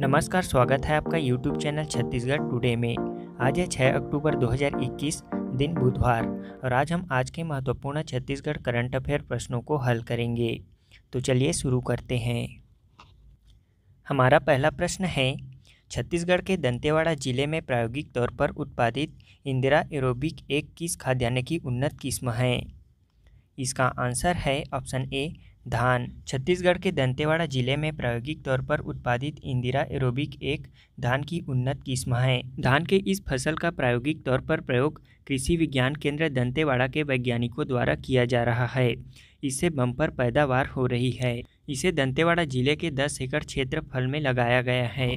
नमस्कार, स्वागत है आपका YouTube चैनल छत्तीसगढ़ टुडे में। आज है 6 अक्टूबर 2021, दिन बुधवार, और आज के महत्वपूर्ण छत्तीसगढ़ करंट अफेयर प्रश्नों को हल करेंगे। तो चलिए शुरू करते हैं। हमारा पहला प्रश्न है, छत्तीसगढ़ के दंतेवाड़ा जिले में प्रायोगिक तौर पर उत्पादित इंदिरा एरोबिक 1 किस खाद्यान्न की उन्नत किस्म है? इसका आंसर है ऑप्शन ए, धान। छत्तीसगढ़ के दंतेवाड़ा जिले में प्रायोगिक तौर पर उत्पादित इंदिरा एरोबिक 1 धान की उन्नत किस्म है। धान के इस फसल का प्रायोगिक तौर पर प्रयोग कृषि विज्ञान केंद्र दंतेवाड़ा के वैज्ञानिकों द्वारा किया जा रहा है। इससे बम्पर पैदावार हो रही है। इसे दंतेवाड़ा जिले के 10 एकड़ क्षेत्रफल में लगाया गया है।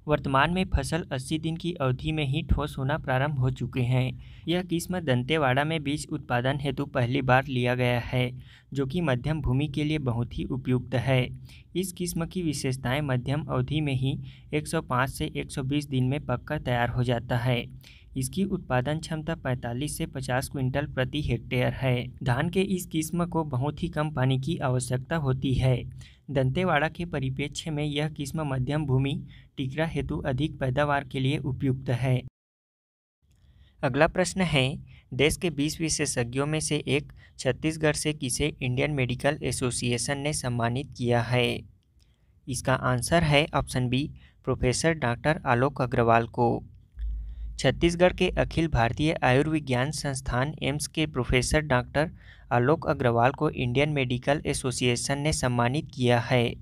वर्तमान में फसल 80 दिन की अवधि में ही ठोस होना प्रारंभ हो चुके हैं। यह किस्म दंतेवाड़ा में बीज उत्पादन हेतु पहली बार लिया गया है, जो कि मध्यम भूमि के लिए बहुत ही उपयुक्त है। इस किस्म की विशेषताएं मध्यम अवधि में ही 105 से 120 दिन में पककर तैयार हो जाता है। इसकी उत्पादन क्षमता 45 से 50 क्विंटल प्रति हेक्टेयर है। धान के इस किस्म को बहुत ही कम पानी की आवश्यकता होती है। दंतेवाड़ा के परिप्रेक्ष्य में यह किस्म मध्यम भूमि टिकरा हेतु अधिक पैदावार के लिए उपयुक्त है। अगला प्रश्न है, देश के 20 विशेषज्ञों में से एक छत्तीसगढ़ से किसे इंडियन मेडिकल एसोसिएशन ने सम्मानित किया है? इसका आंसर है ऑप्शन बी, प्रोफेसर डॉक्टर आलोक अग्रवाल को। छत्तीसगढ़ के अखिल भारतीय आयुर्विज्ञान संस्थान एम्स के प्रोफेसर डॉक्टर आलोक अग्रवाल को इंडियन मेडिकल एसोसिएशन ने सम्मानित किया है।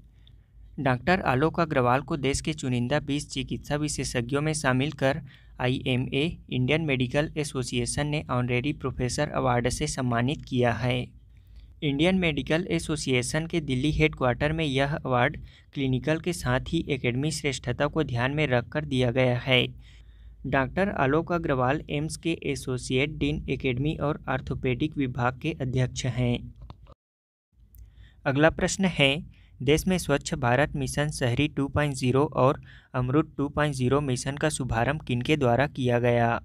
डॉक्टर आलोक अग्रवाल को देश के चुनिंदा 20 चिकित्सा विशेषज्ञों में शामिल कर IMA इंडियन मेडिकल एसोसिएशन ने ऑनरेरी प्रोफेसर अवार्ड से सम्मानित किया है। इंडियन मेडिकल एसोसिएशन के दिल्ली हेडक्वार्टर में यह अवार्ड क्लिनिकल के साथ ही एकेडमी श्रेष्ठता को ध्यान में रखकर दिया गया है। डॉक्टर आलोक अग्रवाल एम्स के एसोसिएट डीन एकेडमी और ऑर्थोपेडिक विभाग के अध्यक्ष हैं। अगला प्रश्न है, देश में स्वच्छ भारत मिशन शहरी 2.0 और अमृत 2.0 मिशन का शुभारंभ किनके द्वारा किया गया?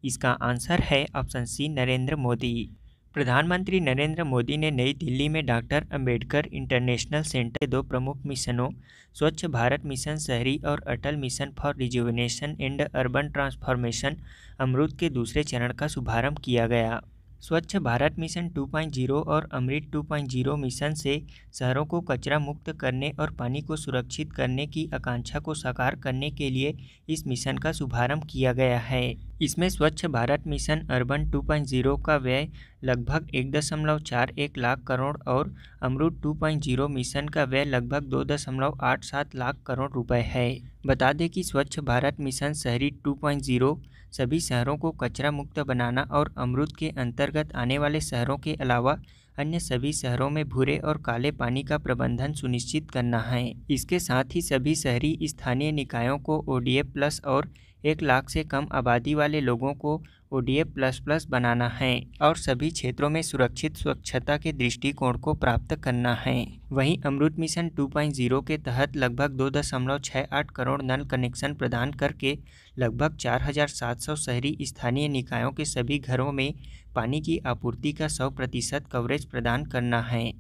इसका आंसर है ऑप्शन सी, नरेंद्र मोदी। प्रधानमंत्री नरेंद्र मोदी ने नई दिल्ली में डॉक्टर अंबेडकर इंटरनेशनल सेंटर के 2 प्रमुख मिशनों स्वच्छ भारत मिशन शहरी और Atal mission for rejuvenation and urban transformation AMRUT के दूसरे चरण का शुभारंभ किया गया। स्वच्छ भारत मिशन 2.0 और अमृत 2.0 मिशन से शहरों को कचरा मुक्त करने और पानी को सुरक्षित करने की आकांक्षा को साकार करने के लिए इस मिशन का शुभारंभ किया गया है। इसमें स्वच्छ भारत मिशन अर्बन 2.0 का व्यय लगभग 1.41 लाख करोड़ और अमृत 2.0 मिशन का व्यय लगभग 2.87 लाख करोड़ रुपए है। बता दें कि स्वच्छ भारत मिशन शहरी 2.0 सभी शहरों को कचरा मुक्त बनाना और अमृत के अंतर्गत आने वाले शहरों के अलावा अन्य सभी शहरों में भूरे और काले पानी का प्रबंधन सुनिश्चित करना है। इसके साथ ही सभी शहरी स्थानीय निकायों को ODF प्लस और 1 लाख से कम आबादी वाले लोगों को ODF प्लस प्लस बनाना है और सभी क्षेत्रों में सुरक्षित स्वच्छता के दृष्टिकोण को प्राप्त करना है। वहीं अमृत मिशन 2.0 के तहत लगभग 2.68 करोड़ नल कनेक्शन प्रदान करके लगभग 4,700 शहरी स्थानीय निकायों के सभी घरों में पानी की आपूर्ति का 100% कवरेज प्रदान करना है।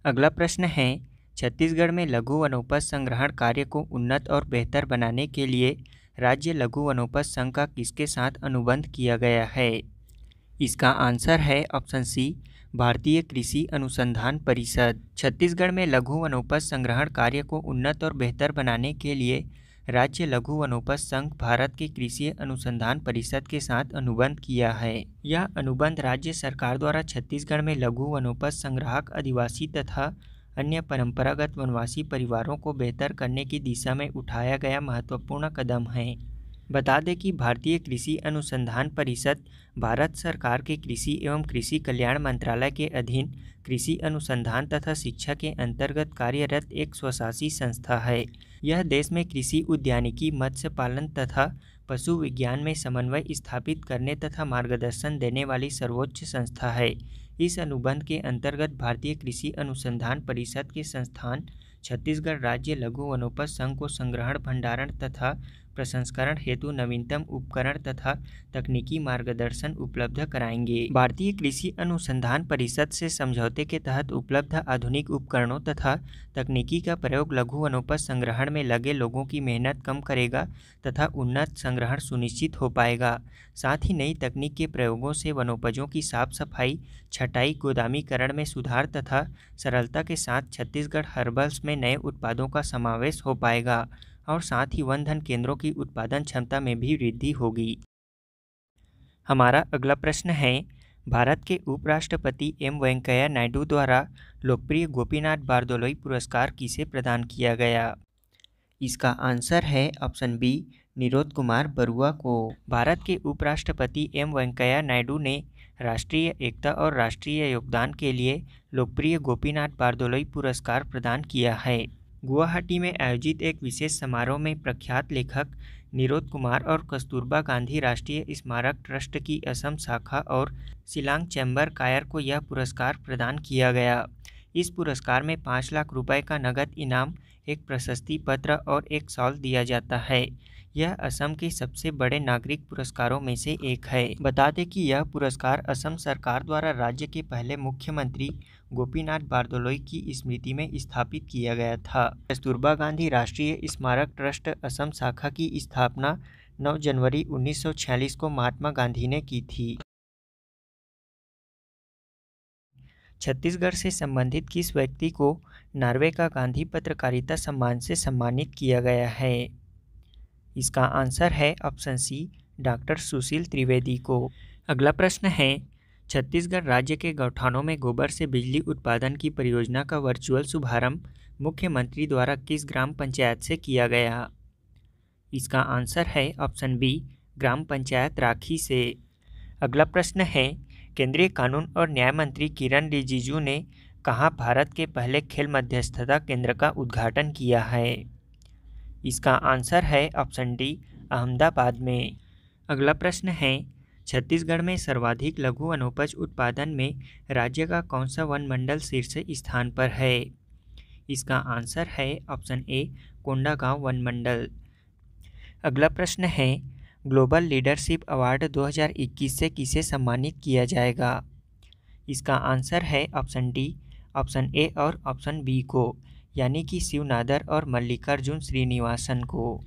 अगला प्रश्न है, छत्तीसगढ़ में लघु वनोपज संग्रहण कार्य को उन्नत और बेहतर बनाने के लिए राज्य लघु वनोपज संघ का किसके साथ अनुबंध किया गया है? इसका आंसर है ऑप्शन सी, भारतीय कृषि अनुसंधान परिषद। छत्तीसगढ़ में लघु वनोपज संग्रहण कार्य को उन्नत और बेहतर बनाने के लिए राज्य लघु वनोपज संघ भारत के कृषि अनुसंधान परिषद के साथ अनुबंध किया है। यह अनुबंध राज्य सरकार द्वारा छत्तीसगढ़ में लघु वनोपज संग्राहक आदिवासी तथा अन्य परंपरागत वनवासी परिवारों को बेहतर करने की दिशा में उठाया गया महत्वपूर्ण कदम है। बता दें कि भारतीय कृषि अनुसंधान परिषद भारत सरकार के कृषि एवं कृषि कल्याण मंत्रालय के अधीन कृषि अनुसंधान तथा शिक्षा के अंतर्गत कार्यरत एक स्वशासी संस्था है। यह देश में कृषि उद्यानिकी, मत्स्य पालन तथा पशु विज्ञान में समन्वय स्थापित करने तथा मार्गदर्शन देने वाली सर्वोच्च संस्था है। इस अनुबंध के अंतर्गत भारतीय कृषि अनुसंधान परिषद के संस्थान छत्तीसगढ़ राज्य लघु वनोपज संघ को संग्रहण, भंडारण तथा प्रसंस्करण हेतु नवीनतम उपकरण तथा तकनीकी मार्गदर्शन उपलब्ध कराएंगे। भारतीय कृषि अनुसंधान परिषद से समझौते के तहत उपलब्ध आधुनिक उपकरणों तथा तकनीकी का प्रयोग लघु वनोपज संग्रहण में लगे लोगों की मेहनत कम करेगा तथा उन्नत संग्रहण सुनिश्चित हो पाएगा। साथ ही नई तकनीक के प्रयोगों से वनोपजों की साफ सफाई, छटाई, गोदामीकरण में सुधार तथा सरलता के साथ छत्तीसगढ़ हर्बल्स में नए उत्पादों का समावेश हो पाएगा और साथ ही वन धन केंद्रों की उत्पादन क्षमता में भी वृद्धि होगी। हमारा अगला प्रश्न है, भारत के उपराष्ट्रपति एम वेंकैया नायडू द्वारा लोकप्रिय गोपीनाथ बारदोलोई पुरस्कार किसे प्रदान किया गया? इसका आंसर है ऑप्शन बी, निरोध कुमार बरुआ को। भारत के उपराष्ट्रपति एम वेंकैया नायडू ने राष्ट्रीय एकता और राष्ट्रीय योगदान के लिए लोकप्रिय गोपीनाथ बारदोलोई पुरस्कार प्रदान किया है। गुवाहाटी में आयोजित एक विशेष समारोह में प्रख्यात लेखक निरोध कुमार और कस्तूरबा गांधी राष्ट्रीय स्मारक ट्रस्ट की असम शाखा और शिलांग चैम्बर कायर को यह पुरस्कार प्रदान किया गया। इस पुरस्कार में 5 लाख रुपए का नगद इनाम, एक प्रशस्ति पत्र और एक शॉल दिया जाता है। यह असम के सबसे बड़े नागरिक पुरस्कारों में से एक है। बता दें कि यह पुरस्कार असम सरकार द्वारा राज्य के पहले मुख्यमंत्री गोपीनाथ बारदोलोई की स्मृति में स्थापित किया गया था। कस्तूरबा गांधी राष्ट्रीय स्मारक ट्रस्ट असम शाखा की स्थापना 9 जनवरी 1946 को महात्मा गांधी ने की थी। छत्तीसगढ़ से संबंधित किस व्यक्ति को नॉर्वे का गांधी पत्रकारिता सम्मान से सम्मानित किया गया है? इसका आंसर है option C, doctor Sushil Trivedi को। अगला प्रश्न है, छत्तीसगढ़ राज्य के गौठानों में गोबर से बिजली उत्पादन की परियोजना का वर्चुअल शुभारंभ मुख्यमंत्री द्वारा किस ग्राम पंचायत से किया गया? इसका आंसर है ऑप्शन बी, ग्राम पंचायत राखी से। अगला प्रश्न है, केंद्रीय कानून और न्याय मंत्री किरण रिजिजू ने कहाँ भारत के पहले खेल मध्यस्थता केंद्र का उद्घाटन किया है? इसका आंसर है ऑप्शन डी, अहमदाबाद में। अगला प्रश्न है, छत्तीसगढ़ में सर्वाधिक लघु वनोपज उत्पादन में राज्य का कौन सा वन मंडल शीर्ष स्थान पर है? इसका आंसर है ऑप्शन ए, कोंडागांव वन मंडल। अगला प्रश्न है, ग्लोबल लीडरशिप अवार्ड 2021 से किसे सम्मानित किया जाएगा? इसका आंसर है ऑप्शन डी, ऑप्शन ए और ऑप्शन बी को, यानी कि शिव नादर और मल्लिकार्जुन श्रीनिवासन को।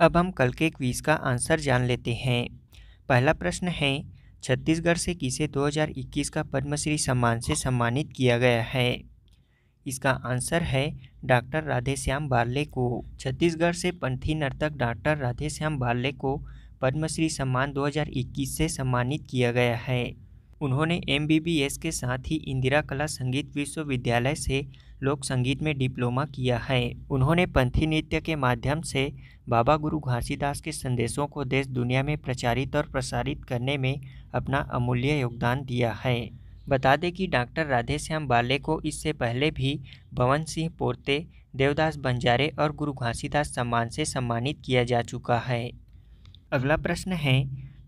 अब हम कल के क्विज का आंसर जान लेते हैं। पहला प्रश्न है, छत्तीसगढ़ से किसे 2021 का पद्मश्री सम्मान से सम्मानित किया गया है? इसका आंसर है डॉक्टर राधेश्याम बारले को। छत्तीसगढ़ से पंथी नर्तक डॉक्टर राधेश्याम बारले को पद्मश्री सम्मान 2021 से सम्मानित किया गया है। उन्होंने MBBS के साथ ही इंदिरा कला संगीत विश्वविद्यालय से लोक संगीत में डिप्लोमा किया है। उन्होंने पंथी नृत्य के माध्यम से बाबा गुरु घासीदास के संदेशों को देश दुनिया में प्रचारित और प्रसारित करने में अपना अमूल्य योगदान दिया है। बता दें कि डॉक्टर राधेश्याम बारले को इससे पहले भी बवन सिंह पोर्ते, देवदास बंजारे और गुरु घासीदास सम्मान से सम्मानित किया जा चुका है। अगला प्रश्न है,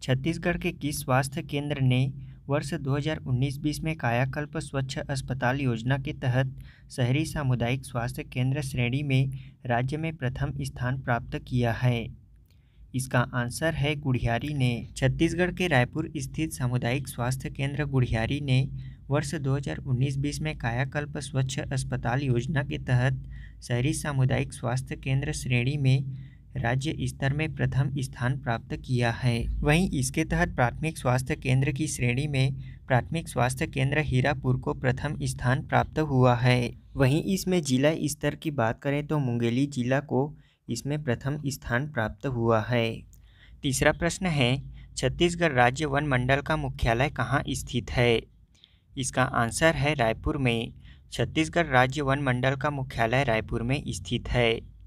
छत्तीसगढ़ के किस स्वास्थ्य केंद्र ने वर्ष 2019-20 में कायाकल्प स्वच्छ अस्पताल योजना के तहत शहरी सामुदायिक स्वास्थ्य केंद्र श्रेणी में राज्य में प्रथम स्थान प्राप्त किया है? इसका आंसर है गुढ़ियारी ने। छत्तीसगढ़ के रायपुर स्थित सामुदायिक स्वास्थ्य केंद्र गुढ़ियारी ने वर्ष 2019-20 में कायाकल्प स्वच्छ अस्पताल योजना के तहत शहरी सामुदायिक स्वास्थ्य केंद्र श्रेणी में राज्य स्तर में प्रथम स्थान प्राप्त किया है। वहीं इसके तहत प्राथमिक स्वास्थ्य केंद्र की श्रेणी में प्राथमिक स्वास्थ्य केंद्र हीरापुर को प्रथम स्थान प्राप्त हुआ है। वहीं इसमें जिला स्तर की बात करें तो मुंगेली जिला को इसमें प्रथम स्थान प्राप्त हुआ है। तीसरा प्रश्न है, छत्तीसगढ़ राज्य वन मंडल का मुख्यालय कहाँ स्थित है? इसका आंसर है रायपुर में। छत्तीसगढ़ राज्य वन मंडल का मुख्यालय रायपुर में स्थित है।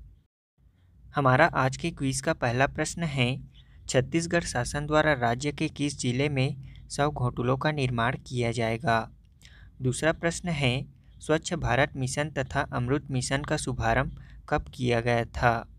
हमारा आज के क्विज का पहला प्रश्न है, छत्तीसगढ़ शासन द्वारा राज्य के किस जिले में 100 घोटुलों का निर्माण किया जाएगा? दूसरा प्रश्न है, स्वच्छ भारत मिशन तथा अमृत मिशन का शुभारंभ कब किया गया था?